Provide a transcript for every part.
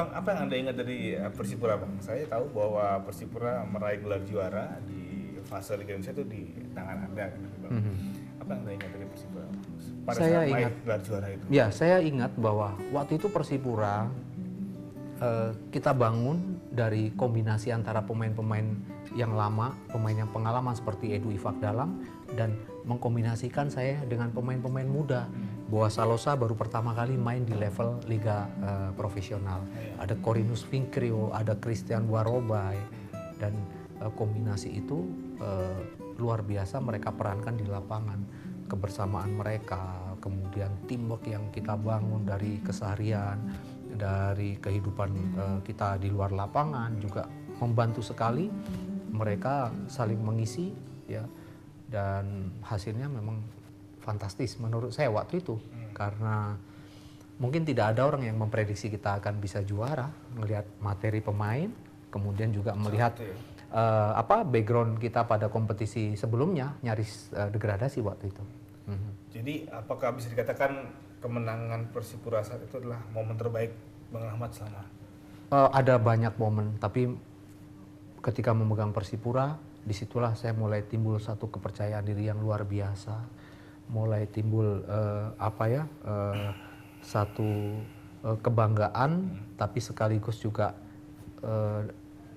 Bang, apa yang Anda ingat dari Persipura, Bang? Saya tahu bahwa Persipura meraih gelar juara di fase Liga Indonesia itu di tangan Anda, gitu, Bang. Apa yang Anda ingat dari Persipura, Bang? Pada Saya saat meraih ingat, gelar juara itu. ya saya ingat bahwa waktu itu Persipura kita bangun dari kombinasi antara pemain-pemain yang lama, pemain yang pengalaman seperti Edu Ifak Dalam, dan mengkombinasikan saya dengan pemain-pemain muda. Boa Salosa baru pertama kali main di level liga profesional. Ada Corinus Vinkrio, ada Christian Warobai, dan kombinasi itu luar biasa mereka perankan di lapangan. Kebersamaan mereka, kemudian teamwork yang kita bangun dari keseharian, dari kehidupan kita di luar lapangan juga membantu sekali. Mereka saling mengisi, ya, dan hasilnya memang fantastis menurut saya waktu itu. Karena mungkin tidak ada orang yang memprediksi kita akan bisa juara, melihat materi pemain, kemudian juga melihat background kita pada kompetisi sebelumnya nyaris degradasi waktu itu. Jadi apakah bisa dikatakan kemenangan Persipura saat itu adalah momen terbaik Bang Rahmat selama? Ada banyak momen, tapi ketika memegang Persipura, disitulah saya mulai timbul satu kepercayaan diri yang luar biasa, mulai timbul satu kebanggaan, tapi sekaligus juga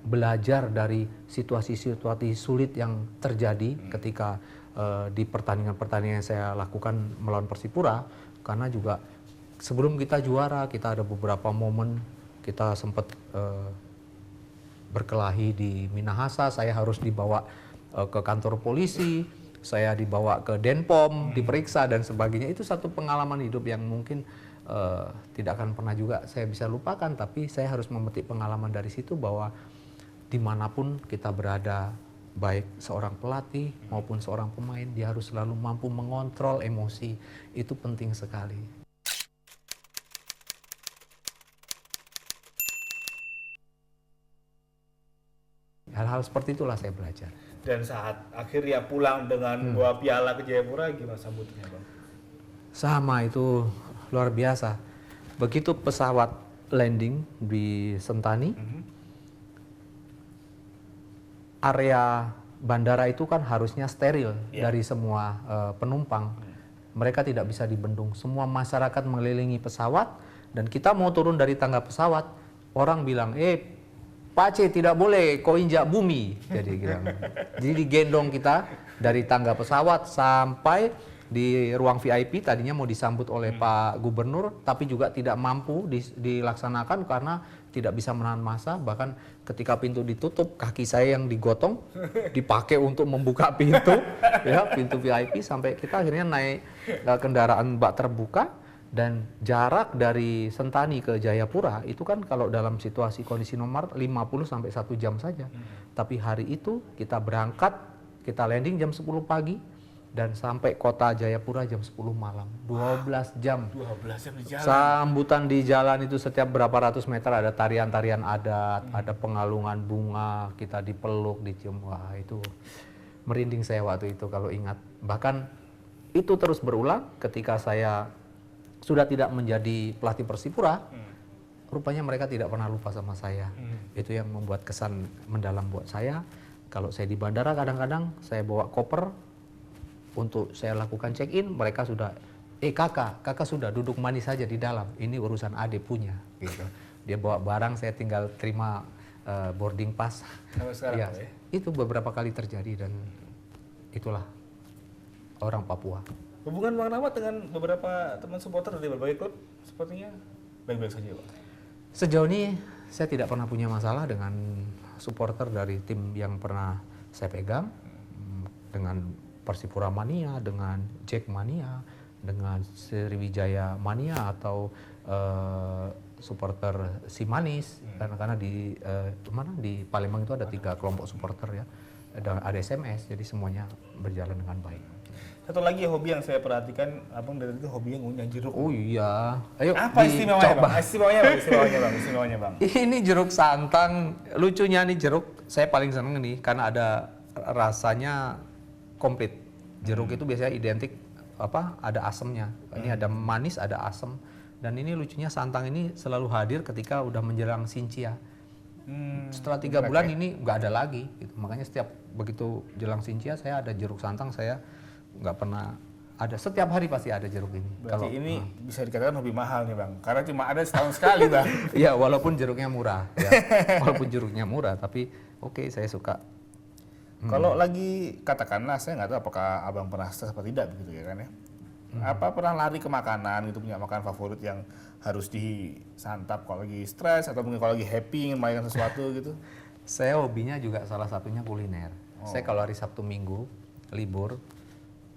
belajar dari situasi-situasi sulit yang terjadi ketika di pertandingan-pertandingan yang saya lakukan melawan Persipura. Karena juga sebelum kita juara, kita ada beberapa momen kita sempat berkelahi di Minahasa. Saya harus dibawa ke kantor polisi, saya dibawa ke Denpom, diperiksa dan sebagainya. Itu satu pengalaman hidup yang mungkin tidak akan pernah juga saya bisa lupakan. Tapi saya harus memetik pengalaman dari situ bahwa dimanapun kita berada, baik seorang pelatih maupun seorang pemain, dia harus selalu mampu mengontrol emosi. Itu penting sekali. Hal-hal seperti itulah saya belajar. Dan saat akhirnya pulang dengan dua piala ke Jayapura, gimana sambutnya, Bang? Sama, itu luar biasa. Begitu pesawat landing di Sentani, area bandara itu kan harusnya steril dari semua penumpang. Mereka tidak bisa dibendung. Semua masyarakat mengelilingi pesawat, dan kita mau turun dari tangga pesawat, orang bilang, Pace tidak boleh kau injak bumi. Jadi digendong kita dari tangga pesawat sampai di ruang VIP. Tadinya mau disambut oleh Pak Gubernur, tapi juga tidak mampu dilaksanakan karena tidak bisa menahan massa. Bahkan ketika pintu ditutup, kaki saya yang digotong dipakai untuk membuka pintu, ya, pintu VIP, sampai kita akhirnya naik kendaraan bak terbuka. Dan jarak dari Sentani ke Jayapura itu kan kalau dalam situasi kondisi normal 50 sampai 1 jam saja. Tapi hari itu kita berangkat, kita landing jam 10 pagi dan sampai kota Jayapura jam 10 malam. 12 jam. 12 jam di jalan. Sambutan di jalan itu setiap berapa ratus meter ada tarian-tarian adat, ada pengalungan bunga, kita dipeluk, dicium. Wah, itu merinding saya waktu itu kalau ingat. Bahkan itu terus berulang ketika saya sudah tidak menjadi pelatih Persipura. Rupanya mereka tidak pernah lupa sama saya. Itu yang membuat kesan mendalam buat saya. Kalau saya di bandara, kadang-kadang saya bawa koper untuk saya lakukan check-in, mereka sudah, kakak sudah duduk manis saja di dalam, ini urusan Ade punya, gitu. Dia bawa barang, saya tinggal terima boarding pass. Sampai sekarang, ya, itu beberapa kali terjadi, dan itulah orang Papua. Hubungan Bang Rahmat dengan beberapa teman supporter dari berbagai klub sepertinya baik-baik saja, Bang? Sejauh ini saya tidak pernah punya masalah dengan supporter dari tim yang pernah saya pegang, dengan Persipura Mania, dengan Jack Mania, dengan Sriwijaya Mania, atau supporter Simanis. Karena di Palembang itu ada 3 kelompok supporter, ya, ada SMS, jadi semuanya berjalan dengan baik. Satu lagi hobi yang saya perhatikan, Abang dari itu hobi yang ngunyah jeruk. Oh iya, ayo apa istimewanya, Bang? Istimewanya, Bang. Ini jeruk santang, lucunya nih jeruk, saya paling seneng nih karena ada rasanya komplit. Jeruk itu biasanya identik ada asemnya. Ini ada manis, ada asam, Dan ini lucunya Santang ini selalu hadir ketika udah menjelang Xinjia. Setelah 3 bulan ini nggak ada lagi gitu. Makanya setiap begitu jelang Xinjia saya ada jeruk santang, saya nggak pernah ada, setiap hari pasti ada jeruk ini. Berarti ini bisa dikatakan hobi mahal nih Bang, karena cuma ada setahun sekali Bang. Iya, walaupun jeruknya murah ya. Walaupun jeruknya murah, tapi oke, saya suka. Kalau lagi katakanlah, saya nggak tahu apakah Abang pernah stres apa tidak begitu ya kan ya. Apa pernah lari ke makanan gitu, punya makanan favorit yang harus disantap kalau lagi stres atau mungkin kalau lagi happy ingin merayakan sesuatu gitu? Saya hobinya juga salah satunya kuliner. Saya kalau hari Sabtu Minggu libur,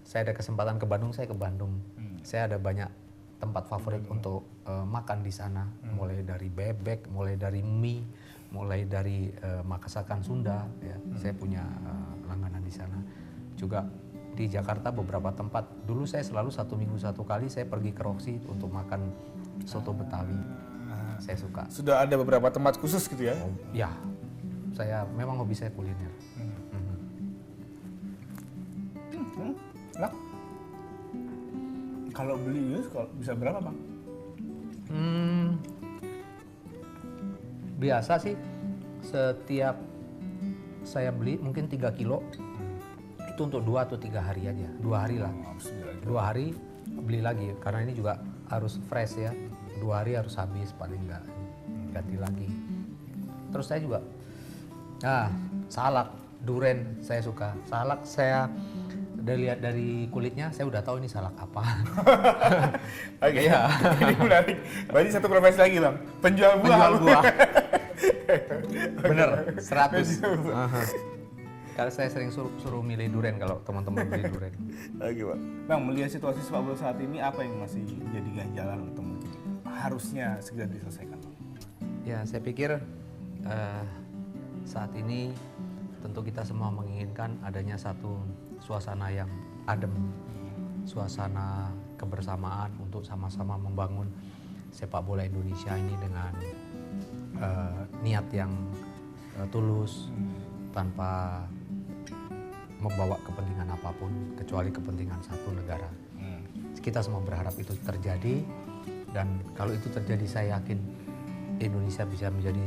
saya ada kesempatan ke Bandung, saya ke Bandung. Saya ada banyak tempat favorit untuk makan di sana, mulai dari bebek, mulai dari mie, mulai dari masakan Sunda. Ya. Saya punya langganan di sana. Juga di Jakarta beberapa tempat. Dulu saya selalu 1 minggu 1 kali saya pergi ke Roxy untuk makan soto Betawi. Saya suka. Sudah ada beberapa tempat khusus gitu ya? Ya, saya memang hobi saya kuliner. Enak. Kalau beli ini bisa berapa Bang? Biasa sih setiap saya beli mungkin 3 kilo itu untuk 2 atau 3 hari aja, 2 hari lah. 2 hari beli lagi karena ini juga harus fresh ya, 2 hari harus habis paling enggak, ganti lagi. Terus saya juga salak duren saya suka. Salak saya udah lihat dari kulitnya, saya udah tahu ini salak apa. Oke, ya. Ini menarik. Berarti satu profesi lagi Bang, penjual buah. Penjual buah. Bener, 100. Karena saya sering suruh milih duren kalau teman-teman beli duren. Oke Bang. Bang, melihat situasi sepak bola saat ini, apa yang masih jadi ganjalan atau mungkin harusnya segera diselesaikan? Ya, saya pikir saat ini tentu kita semua menginginkan adanya satu suasana yang adem, suasana kebersamaan untuk sama-sama membangun sepak bola Indonesia ini dengan niat yang tulus, tanpa membawa kepentingan apapun kecuali kepentingan satu negara. Kita semua berharap itu terjadi, dan kalau itu terjadi saya yakin Indonesia bisa menjadi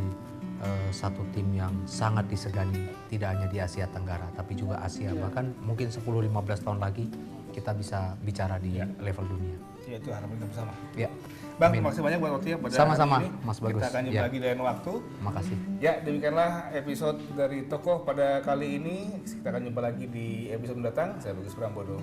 satu tim yang sangat disegani, tidak hanya di Asia Tenggara tapi juga Asia, bahkan mungkin 10-15 tahun lagi kita bisa bicara di level dunia. Ya, itu harapan kita bersama. Ya. Bang, terima kasih banyak buat waktunya pada sama-sama, hari ini. Mas Bagus. Kita akan jumpa lagi lain waktu. Makasih. Ya, demikianlah episode dari Tokoh pada kali ini. Kita akan jumpa lagi di episode mendatang. Saya Bagus Prambodo.